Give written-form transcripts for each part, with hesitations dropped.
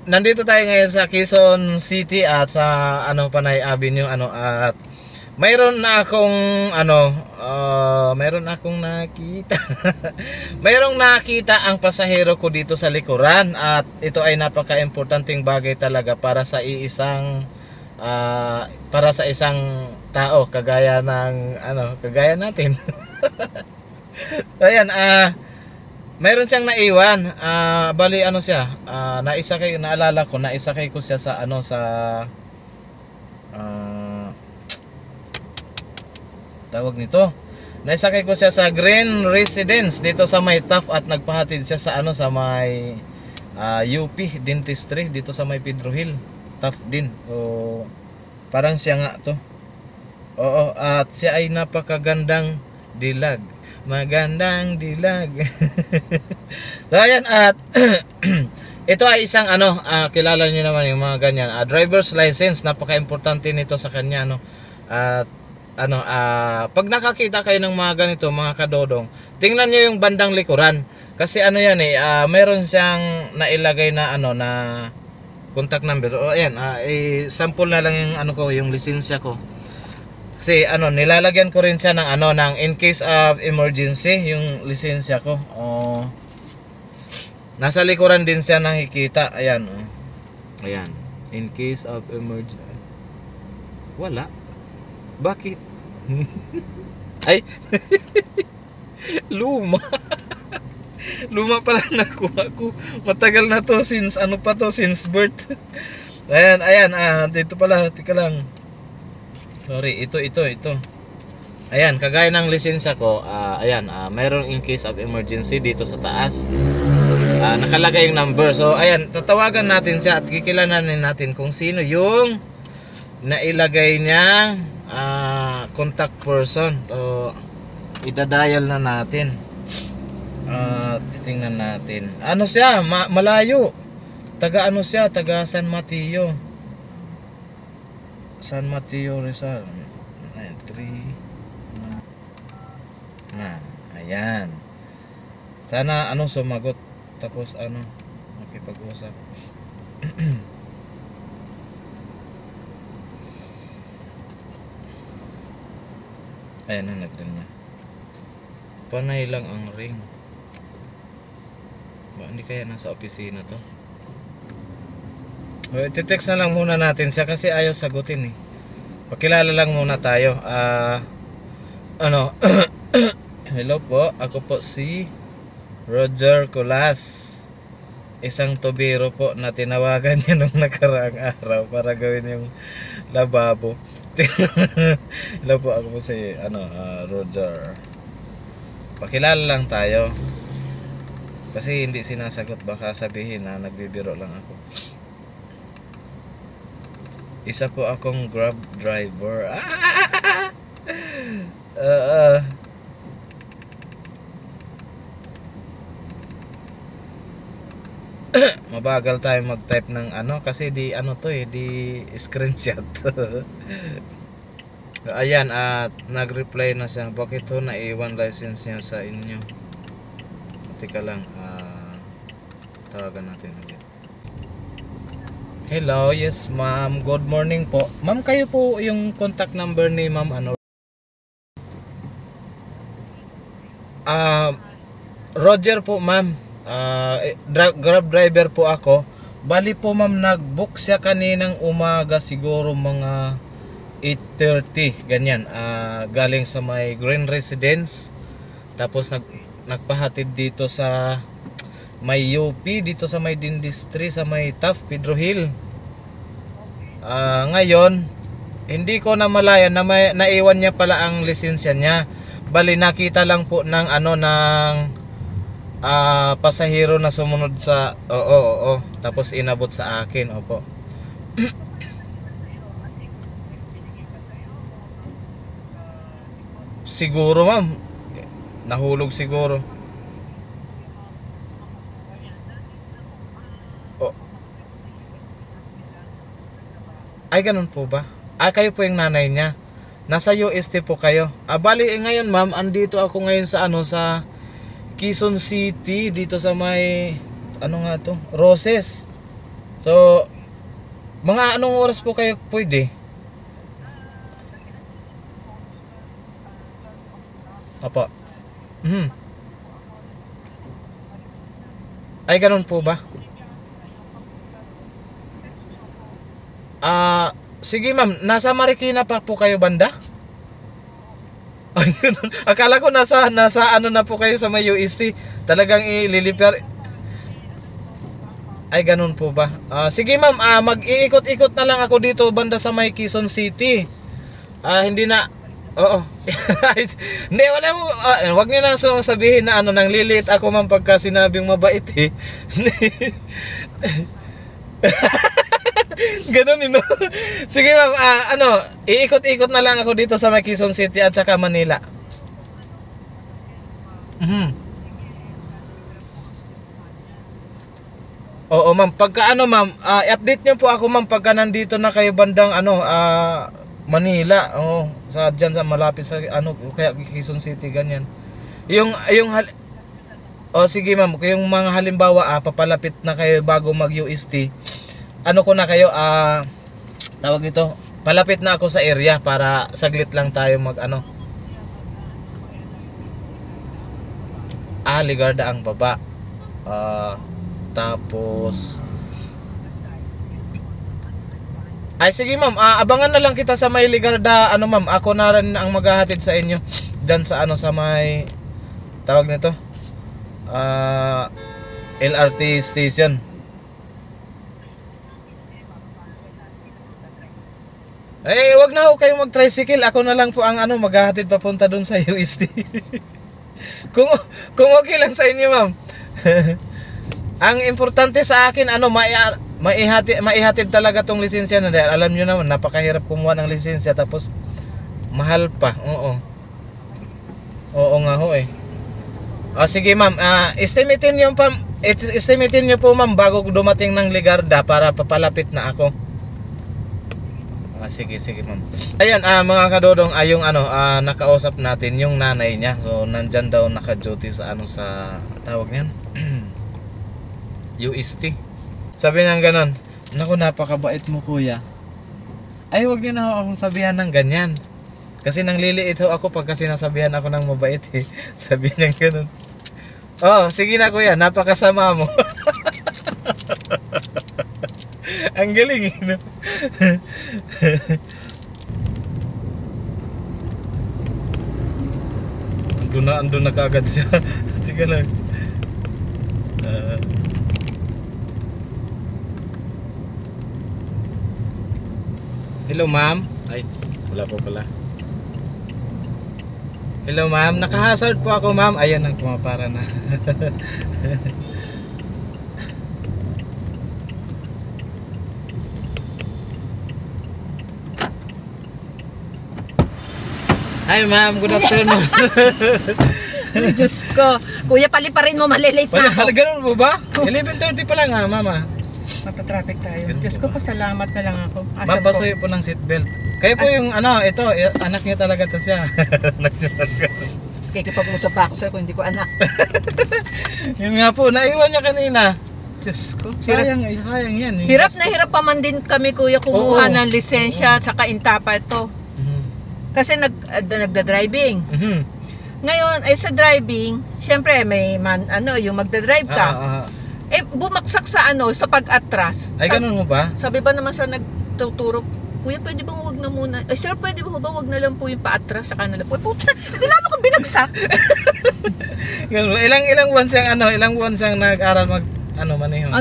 nandito tayo ngayon sa Quezon City at sa Panay Avenue at mayroon na akong mayroon akong nakita. Mayroong nakita ang pasahero ko dito sa likuran at ito ay napaka-importanteng bagay talaga para sa isang tao kagaya ng kagaya natin. Ayan, mayroon siyang naiwan. Bali siya. Naalala ko, naisakay ko siya sa tawag nito. Naisakay ko siya sa Green Residence dito sa may Taft at nagpahatid siya sa sa may UP Dentistry dito sa may Pedro Hill. Taft din. O parang siya nga to. Oo, at siya ay napakagandang dilag. Magandang dilag. So ayan, at ito ay isang kilala niyo naman yung mga ganyan. Driver's license, napaka-importante nito sa kanya At pag nakakita kayo ng mga ganito, mga kadodong, tingnan niyo yung bandang likuran. Kasi yan meron siyang nailagay na na contact number. O ayan, sample na lang yung yung lisensya ko. Kasi nilalagyan ko rin siya ng ng in case of emergency yung lisensya ko. Nasa likuran din siya nakikita. Ayan. Ayan. In case of emergency. Wala. Bakit? Ay. Luma. Luma pala nakuha ko. Matagal na to since since birth. Ayan, dito pala, tika lang. Sorry, ito. Ayan, kagaya ng lisensya ko, mayroong in case of emergency dito sa taas. Nakalagay yung number. So, ayan, tatawagan natin siya at kikilalanin natin kung sino yung nailagay niyang contact person. So, idadial na natin. Titingnan natin. Siya? Malayo. Taga taga San Mateo. San Mateo Rizal. 93 na. Ayan. Sana sumagot tapos makipag-usap. Ayan na, nag-ring na. Panay lang ang ring. Hindi kaya nasa opisina to? Iti-text na lang muna natin siya kasi ayaw sagutin Pakilala lang muna tayo. Hello po, ako po si Roger Colas, isang tubero po na tinawagan niya nung nakaraang araw para gawin yung lababo. Hello po, ako po si Roger. Pakilala lang tayo. Kasi hindi sinasagot, baka sabihin na nagbibiro lang ako. Isa po akong Grab driver. Mabagal tayo mag-type ng kasi di di screenshot. Ayan, at nag-reply na siya. Bakit naiwan license niya sa inyo? Teka lang, tawagan natin ulit. Hello, yes ma'am, good morning po. Ma'am, kayo po yung contact number ni ma'am Roger po ma'am. Grab driver po ako. Bali po ma'am, nag-book siya kaninang umaga, siguro mga 8:30 ganyan. Galing sa may Green Residence. Tapos nagpahatid dito sa may UP, dito sa may Dentistry, sa may Taft, Pedro Hill. Ngayon, hindi ko na malaya na naiwan niya pala ang lisensya niya. Bali, nakita lang po ng pasahero na sumunod sa oo. Tapos inabot sa akin, opo. Siguro ma'am, nahulog siguro. Ay, ganun po ba? Kayo po yung nanay niya. Nasa UST po kayo. Bali ngayon ma'am, andito ako ngayon sa sa Quezon City, dito sa may Roses. So, mga anong oras po kayo pwede? Opo. Ay, ganun po ba? Sige ma'am, nasa Marikina pa po kayo banda? Ay, ganun. Akala ko nasa ano na po kayo sa may UST. Talagang ililipar. Ay, ganun po ba? Sige ma'am, mag-iikot-ikot na lang ako dito banda sa may Quezon City. Hindi na. Oo. Hindi, wala mo. Wag niyo na sabihin na nang lilit ako ma'am pagka sinabing mabait eh. Ganun no. Sige ma'am, iikot-ikot na lang ako dito sa may Quezon City at saka Manila. Oo ma'am, pagka ma'am, i-update niyo po ako ma'am pagka nandito na kayo bandang Manila, sa diyan sa malapit sa kaya Quezon City ganyan. Sige ma'am, yung mga halimbawa papalapit na kayo bago mag UST. Ko na kayo tawag nito, palapit na ako sa area para saglit lang tayo mag Ligarda ang baba. Tapos ay sige ma'am, abangan na lang kita sa may Ligarda ma'am. Ako na rin ang maghahatid sa inyo diyan sa sa may tawag nito LRT station. Wag na ho kayo mag-tricycle. Ako na lang po ang maghahatid papunta doon sa UST. kung okay lang sa inyo ma'am. Ang importante sa akin maihatid talaga tong lisensya na dahil alam niyo naman napakahirap kumuha ng lisensya tapos mahal pa. Oo nga ho eh. Sige ma'am, estimatein niyo po ma'am bago dumating ng Ligarda para papalapit na ako. Sige ma'am. Ayan mga kadodong, yung nakausap natin yung nanay niya. So nandyan daw naka-duty sa sa tawag niyan UST. Sabi niya ganun, naku napakabait mo kuya. Ay wag niyo na akong sabihan ng ganyan. Kasi nang liliit ho ako pagka sinasabihan ako ng mabait eh. Sabi niya ganun. Sige na kuya, napakasama mo. Ang galing no? Andun na kaagad siya. Tika lang. Hello ma'am. Ay, wala po pala. Hello ma'am, naka-hazard po ako ma'am. Ayan ang pumapara na. Hi ma'am, good afternoon. Ay, Diyos ko. Kuya, paliparin mo, malilate na ako. Ganun po ba? 11:30 pa lang mama. Matatraffic tayo. Diyos ko, pasalamat na lang ako. Ma'am, pasuyo po ng seatbelt. Kayo po yung ito, anak niya talaga to siya. Anak niya talaga. Kikipag-usap pa ako sa'yo kung hindi ko anak. Yun nga po, naiwan niya kanina. Diyos ko. Sayang yan. Hirap na hirap pa man din kami, kuya, kumuha ng lisensya sa kaintapa ito. Kasi nagda-driving. Ngayon, sa driving, syempre may yung magda-drive ka. Bumaksak sa sa pag-atras. Ay, ganun mo ba? Sabi ba naman sa nagtuturo, kuya, pwede bang huwag na muna? Sir, pwede ba wag na lang po yung pa-atras sa kanila? Puta, hindi lalo ko binagsak. Ilang buwan siyang nag-aral maneho?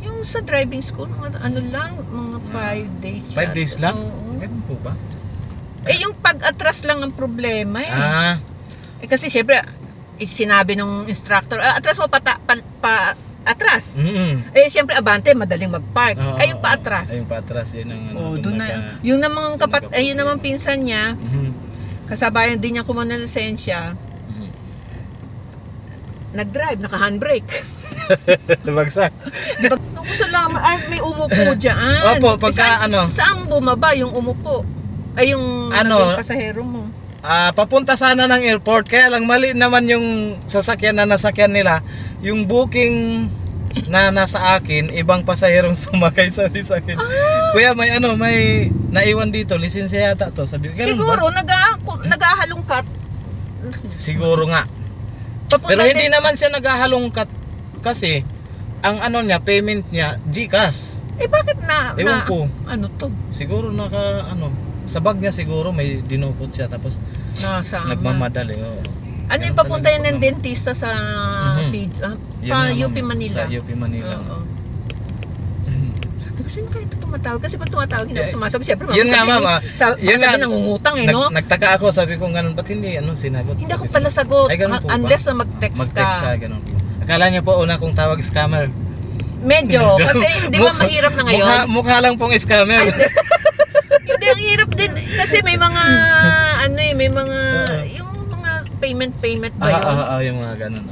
Yung sa driving school, mga 5 days. 5 days lang? Oo. Ganun po ba? Yung pag-atras lang ang problema eh. Kasi syempre, sinabi ng instructor, atras mo atras. Syempre abante, madaling mag-park. Yung paatras. Yung paatras, yun ang doon na. Yung namang yun namang pinsan niya, kasabayan din niya kumuha ng lisensya. Nag-drive, naka-handbrake. Bagsak. Naku, salamat. Ay, may umupo dyan. Opo, pagka Saan bumaba yung umupo? Ay, yung pasahero mo. Papunta sana ng airport. Kaya lang mali naman yung sasakyan na nasakyan nila. Yung booking na nasa akin, ibang pasahirong sumakay, sabi sa akin. Kuya, may naiwan dito, lisensya yata to. Sabi ko, ganun Siguro, ba? naghahalongkat. Siguro nga. Papunta Pero hindi din- naman siya naghahalongkat kasi ang niya, payment niya, GCash. bakit Ewan ko. Ano to? Siguro sa bag niya siguro may dinukot siya tapos Nasama. nagmamadali. Oh. Ano yung papunta yun ng dentista sa Yun pa nga, UP ma'am, Manila? Sa UP Manila. Oo. Sabi ko, sino kaya ito tumatawag? Kasi pag tumatawag, hindi ako Yeah. sumasagot. Siyempre, Yun nga, ma'am, Yun nga. Nangungutang eh, no? Nagtaka ako, sabi ko ganun, ba't hindi sinagot? Hindi ako Sabi ko, pala sagot. Ay, ganun po ba? Unless na mag-text Mag-text siya, ka. ganun po. Akala niya po una kong tawag scammer. Medyo. Kasi di ba mahirap na ngayon? Mukha lang pong scammer. Hindi, ang hirap din. Kasi may mga, may mga, yung mga payment ba yun? Yung mga ganun.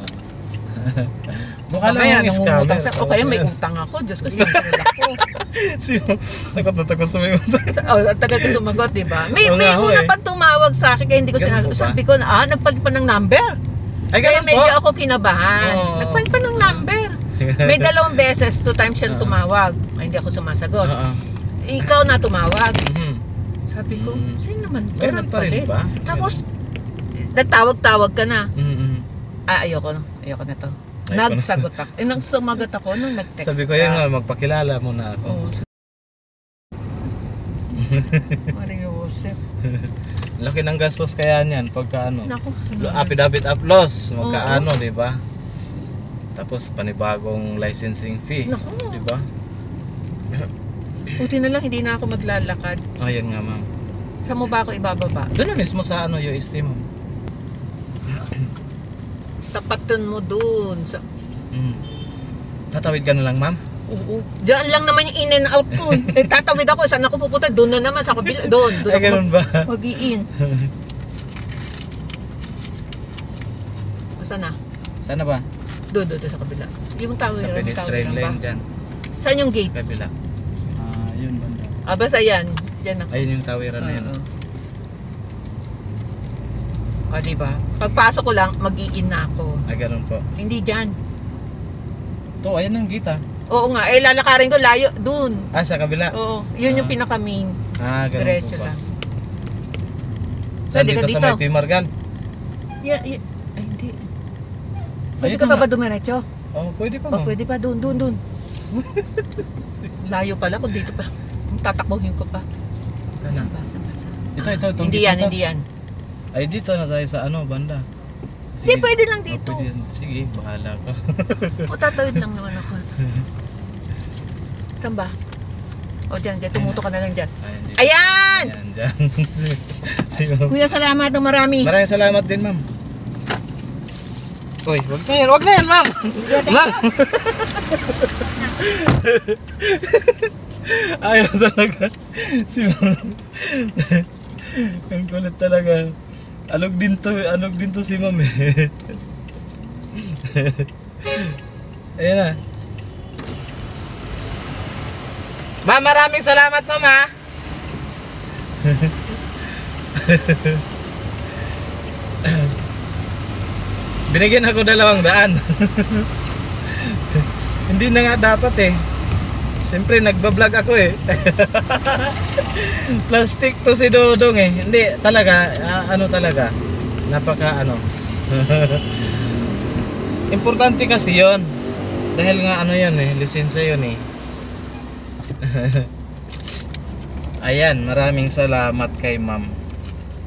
Mukha Mamaya, lang yung scammer. nangungutang siya. O kaya may utang ako. Diyos ko, sinusunod ako. Takot na takot sa may utang. Ang tagal ko sumagot, di ba? May Oo nga ho, una eh. pang tumawag sa akin, kaya hindi ko Ganun po sinasagot. ba? Sabi ko na, nagpalit pa ng number. Ay, Kaya ganun po. medyo ako kinabahan. Oo. Nagpalit pa ng number. May 2 beses, 2 times siyang tumawag. Ay, hindi ako sumasagot. Oo. Ikaw na tumawag. Mhm. Sabi ko, sino naman to Meron pa rin nagpalit? ba? Tapos, nagtawag-tawag ka na. Mhm. Ayoko na to. Ayoko na. Nagsagot ako. Nang sumagot ako, nung nag-text Sabi ko, ka. yun nga, magpakilala mo na ako. Oo. Maria Joseph. Laki ng gastos kaya niyan pagka Naku. affidavit of loss, magkaano, di ba? Tapos panibagong licensing fee, Naku. di ba? Buti na lang hindi na ako maglalakad. Ayan nga, ma'am. Saan mo ba ako ibababa? Doon na mismo sa UST, ma'am. Tapatan mo dun. Mm. Tatawid ka na lang, ma'am? Oo. Diyan lang naman yung in and out ko. Tatawid ako. Saan ako pupunta? Doon na naman sa kabila. Doon Ay, ganun ba? mag-i-in. Saan na? Sana ba? Doon sa kabila. Yung tower. Sa yung pedestrian tower lane ba? dyan. Saan yung gate? Kabila. Yun banda. Basta yan. Yan na. Ayun yung tawiran na yun. O, diba? Pagpasok ko lang, mag-i-in na ako. Ay, ganun po. Hindi dyan. To, ayan ang gita. Oo nga. Lalakarin ko layo. Doon. Sa kabila. Oo. Yun yung pinaka-main. Ganun Diretso po ba? lang. Saan Pwede ka dito sa dito. may Pimargal? Ay, hindi. Pwede Ayun ka na pa ba nga. dumiretso? Pwede pa, O, ma'am. pwede pa. Doon. Layo pala kung dito pa. Tatakbuhin ko pa. Sana. Saan ba? Ito. Hindi yan. Ay, dito na tayo sa banda. Hindi, pwede lang dito. Pwede yan. Sige, bahala ka. O, tatawid lang naman ako. Saan ba? O, dyan. Tumuto ka na lang dyan. Dito. Ayan! Ayan, dyan. Sige. Kuya, salamat ng marami. Maraming salamat din, ma'am. Uy, wag na yan, ma'am. Ma'am. Ayaw talaga. Si ma'am. Ang kulit talaga. Alog din to si ma'am eh. Ayan na. Ma'am, maraming salamat, ma'am, ha. Binigyan ako 200. Hindi na nga dapat eh. Siyempre nagbablog ako eh. Plastic to si Dodong eh. Hindi talaga, talaga. Napaka Importante kasi 'yon. Dahil nga yan eh, lisensya 'yon eh. Ayan, maraming salamat kay ma'am.